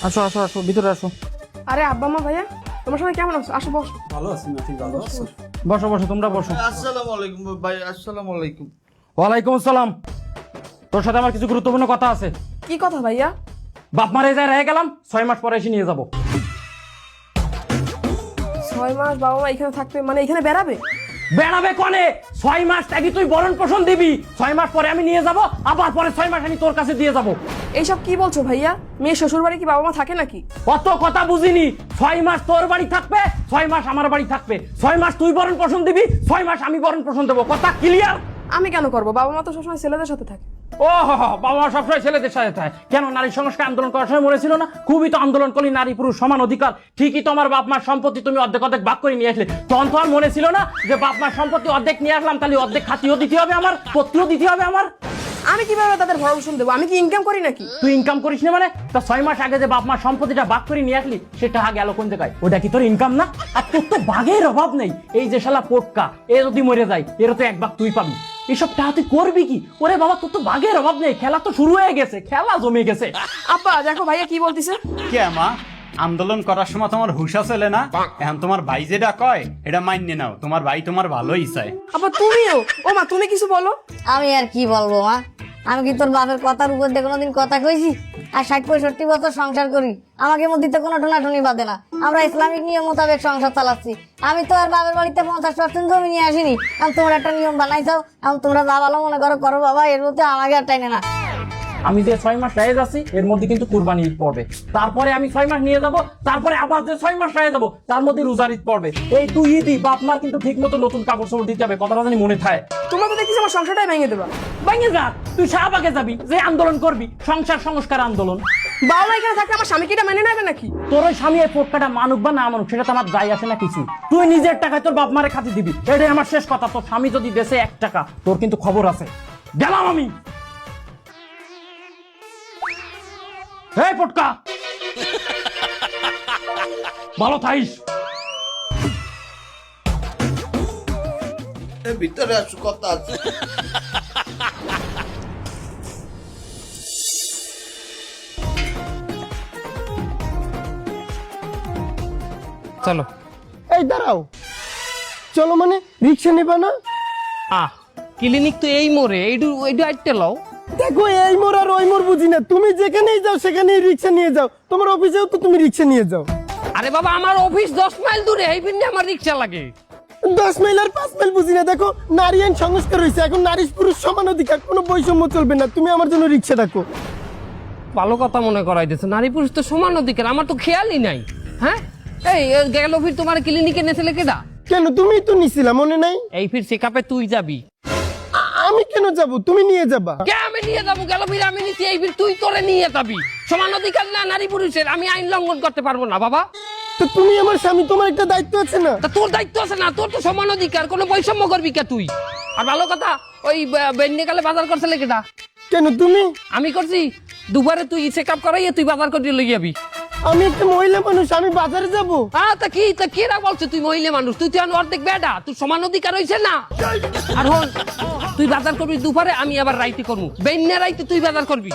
আসো আসো আসো, ভিতরে আসো। আরে আব্বা মা ভাইয়া তোমার সবাই কেমন আছো? আসো বসো। ভালো আছি না? ঠিক ভালো আছো? বসো বসো, তোমরা বসো। আসসালামু আলাইকুম ভাই। আসসালামু আলাইকুম। ওয়ালাইকুম আসসালাম। তোর সাথে আমার কিছু গুরুত্বপূর্ণ কথা আছে। কি কথা ভাইয়া? বাপ মারে যায় রয়ে গেলাম, 6 মাস পরে এসে নিয়ে যাবো। 6 মাস বাবা মা এখানে থাকবে মানে এখানে বেড়াবে? বেড়াবে কনে? 6 মাস থাকি তুই বরণ পোষণ দিবি, 6 মাস পরে আমি নিয়ে যাব, আবার পরে 6 মাস আমি তোর কাছে দিয়ে যাব। এইসব কি বলছো ভাইয়া? মেয়ে শ্বশুর বাড়ি কি বাবা মা থাকে নাকি? অত কথা বুঝিনি। 6 মাস তোর বাড়ি থাকবে, 6 মাস আমার বাড়ি থাকবে। 6 মাস তুই বরণ পোষণ দিবি, 6 মাস আমি বরণ পোষণ দেবো। কথা ক্লিয়ার? আমি কেন করবো? বাবা মা তো সবসময় ছেলেদের সাথে থাকে। ও বাবা সবসময় ছেলেদের সাথে থাকে কেন? নারী সংস্কার আন্দোলন করার সময় মরেছিল না? খুবই তো আন্দোলন করলি, নারী পুরুষ সমান অধিকার। ঠিকই তো আমার বাপ মার সম্পত্তি তুমি অর্ধেক অর্ধেক ভাগ করে নিয়ে আসলে। তখন তো আর মনে ছিল না যে বাপ মার সম্পত্তি অর্ধেক নিয়ে আসলাম, তাহলে অর্ধেক খাতিও দিতে হবে আমার, পত্রিও দিতে হবে আমার। আমি কিভাবে তাদের ভরণ দেবো? আমি কি ইনকাম করি নাকি? তুই ইনকাম করিস না মানে? তা 6 মাস আগে যে বাপ মার সম্পত্তিটা ভাগ করে নিয়ে আসলি, সেটা গেল কোন জায়গায়? ওটা কি তোর ইনকাম না? আর তোর তো ভাগের অভাব নেই। এই যে শালা পোটকা, এ যদি মরে যায় এর তো এক ভাগ তুই পাবি। এসব টাকা তুই করবি কি? ওরে বাবা, তোর তো ভাগের অভাব নেই। খেলা তো শুরু হয়ে গেছে, খেলা জমে গেছে। আব্বা দেখো ভাইয়া কি বলতিছে। কে মা, আন্দোলন করার সময় তোমার হুশ আসলে না? এখন তোমার ভাই যেটা কয় এটা মান্য নাও। তোমার ভাই তোমার ভালোই চায়। আব্বা তুমিও? ও মা তুমি কিছু বলো। আমি আর কি বলবো মা, আমি কি তোর বাপের কথার উপর দিয়ে কোনোদিন কথা কইছি? আর 60-65 বছর সংসার করি, আমাকে মধ্যে তো কোনো ঠোনাঠুনি বাঁধে না। আমরা ইসলামিক নিয়ম মোতাবেক সংসার চালাচ্ছি। আমি তো আর বাপের বাড়িতে 50% জমি নিয়ে আসিনি। এখন তোমরা একটা নিয়ম বানাইছাও, এখন তোমরা যা ভালো মনে করো করো বাবা, এর মধ্যে আমাকে আর টাইনে না। আমি যে 6 মাস রয়ে যাচ্ছি এর মধ্যে কিন্তু কুরবানি ঈদ পড়বে, তারপরে আমি 6 মাস নিয়ে যাব, তারপরে আবার যে 6 মাস রয়ে যাবো তার মধ্যে রোজার ঈদ পড়বে। এই দুই ঈদই বাপ মার কিন্তু ঠিক মতো নতুন কাপড় চোপড় দিতে হবে, কথাটা জানি মনে থাকে। তোমরা তো দেখছি আমার সংসারটাই ভেঙে দেবা। ভাঙে যা, তুই শাহবাগে যাবি, যে আন্দোলন করবি সংসার সংস্কার আন্দোলন। বাবা মা এখানে থাকলে আমার স্বামীকে এটা মেনে নেবে নাকি? তোর ওই স্বামী এই পোটকাটা মানুক বা না মানুক সেটা তো আমার যাই আসে না কিছু। তুই নিজের টাকায় তোর বাপ মারে খাতি দিবি, এটাই আমার শেষ কথা। তোর স্বামী যদি দেশে 1 টাকা, তোর কিন্তু খবর আছে। গেলাম আমি। এই পোটকা, ভালো থাইস। ভিতরে আসো, কথা আছে। চলো। এই দাঁড়াও, চলো মানে রিক্সা নেবা না? ক্লিনিক তো এই মোড়ে, এইটু আইটে লও। দেখো এই মোড় আর ওই মোড় বুঝি না, তুমি যেখানেই যাও সেখানেই রিক্সা নিয়ে যাও। তোমার অফিসেও তো তুমি রিক্সা নিয়ে যাও। আরে বাবা, আমার অফিস 10 মাইল দূরে, এই পিনে আমার রিক্সা লাগে। 10 মাইল আর 5 মাইল বুঝি না। দেখো নারী আইন সংস্কার হয়েছে, এখন নারী পুরুষ সমান অধিকার, কোনো বৈষম্য চলবে না। তুমি আমার জন্য রিক্সা ডাকো। ভালো কথা মনে করাই দিয়েছে, নারী পুরুষ তো সমান অধিকার, আমার তো খেয়ালই নাই। হ্যাঁ, এই গেল ফির তোমার ক্লিনিকে নেছিলে কেডা? কেন, তুমি তো নিছিলা, মনে নাই? এই ফির চেকআপে তুই যাবি। আমি কেন যাব? তুমি নিয়ে যাবা। কে আমি নিয়ে যাবো? গেল ফির আমি নিচ্ছি, এই ফির তুই তোরে নিয়ে যাবি। সমান অধিকার না নারী পুরুষের, আমি আইন লঙ্ঘন করতে পারবো না বাবা। তো তুমি আমার স্বামী, তোমার একটা দায়িত্ব আছে না? তা তোর দায়িত্ব আছে না? তোর তো সমান অধিকার, কোনো বৈষম্য করবি কে তুই? আর ভালো কথা, ওই বেন্যকালে বাজার করছিলে কেডা? কেন তুমি? আমি করছি। দুবারে তুই চেক আপ করাইয়ে তুই বাজার করে লই যাবি। আমি একটা মহিলা মানুষ, আমি বাজারে যাব। তা কেরা বলছে তুই মহিলা মানুষ? তুই তো অর্ধেক বেডা, তুই সমান অধিকার হইছে না? আর হন, তুই বাজার করবি দুপুরে, আমি আবার রাইতে করবো। বেন্যা রাইতে তুই বাজার করবি।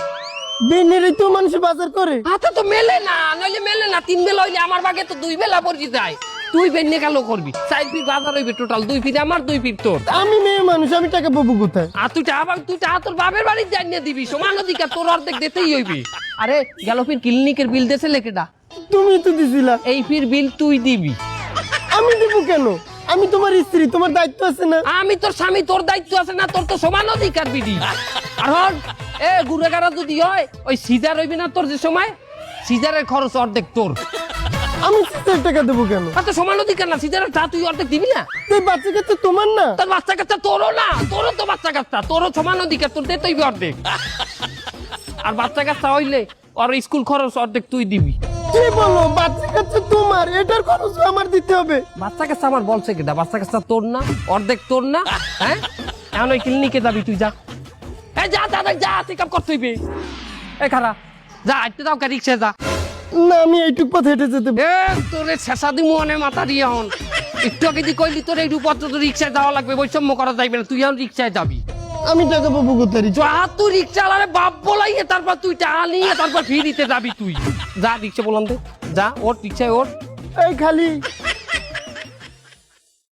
বেনেরই তো মানুষ বাজার করে। হাতে তো মেলে না, নইলে মেলে না। 3 বেলা হইলে আমার বাগে তো 2 বেলা পড়ি যায়। তুই বেন্যা কালো করবি, 4 ফিট বাজার হইবে টোটাল, 2 ফিট আমার 2 ফিট তোর। আমি মেয়ে মানুষ, আমি টাকা পাবো কোথায়? আর তুই টাকা তোর বাপের বাড়ি জানিয়ে দিবি। সমান অধিকার তোর অর্ধেক দিতেই হইবি। আরে গেল ফির ক্লিনিকের বিল দেছে লেকেটা? তুমি তো দিছিলা। এই ফির বিল তুই দিবি। আমি দেবো কেন? আমি তোমার স্ত্রী, তোমার দায়িত্ব আছে না? আমি তোর স্বামী, তোর দায়িত্ব আছে না? তোর তো সমান অধিকার বিধি। আর হন, গুড়েগাড়া যদি হয়, ওই সিজার হইবি না তোর যে সময়, সিজারের খরচ অর্ধেক তোর। আমি সিস্টার টাকা দেবো কেন? আর তো সমান অধিকার না? সিজারের টা তুই অর্ধেক দিবি না? এই বাচ্চা কাচ্চা তোমার না? তোর বাচ্চা কাচ্চা তোরও না, তোরও তো বাচ্চা কাচ্চা, তোরও সমান অধিকার, তোর দে তুই অর্ধেক। আর বাচ্চা কাচ্চা হইলে ওর স্কুল খরচ অর্ধেক তুই দিবি। কি বলো, বাচ্চা কাচ্চা তোমার, এটার খরচ আমার দিতে হবে? বাচ্চা কাচ্চা আমার বলছে কেটা? বাচ্চা কাচ্চা তোর না, অর্ধেক তোর না? হ্যাঁ, এখন ওই ক্লিনিকে যাবি তুই, যা। যা চেক আপ করতে হইবে। খারা যা, আইতে দাও রিক্সা যা। না, আমি এইটুক পথ হেঁটে যেতে তোরে শেষা দিমু অনে মাথা দিয়ে হন। একটু আগে দি কইলি তোর এইটু পথ তো রিক্সায় যাওয়া লাগবে, বৈষম্য করা যাইবে না, তুই এখন রিক্সায় যাবি। আমি টাকা পাবো কোথায় যা তুই রিক্সা আলারে বাপ বলাইয়ে তারপর তুই টাকা নিয়ে তারপর ফিরিতে যাবি তুই যা রিক্সা বলান দে যা ওর রিক্সায় ওর এই খালি